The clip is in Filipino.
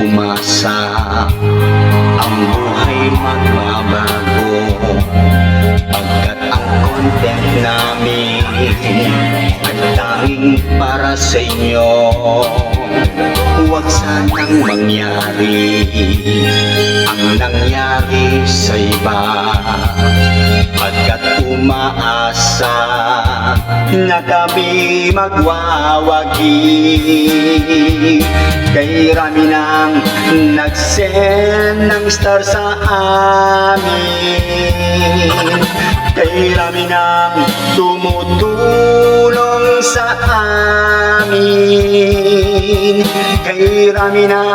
umasa, ang buhay magbabago, pagkat ang content namin ay tanging para sa inyo. Huwag sanang mangyari ang nangyari sa iba, pagkat umaasa na kami magwawagi. Kay rami nang nag-send ng star sa amin, kay rami nang tumutulong sa amin, kay rami nang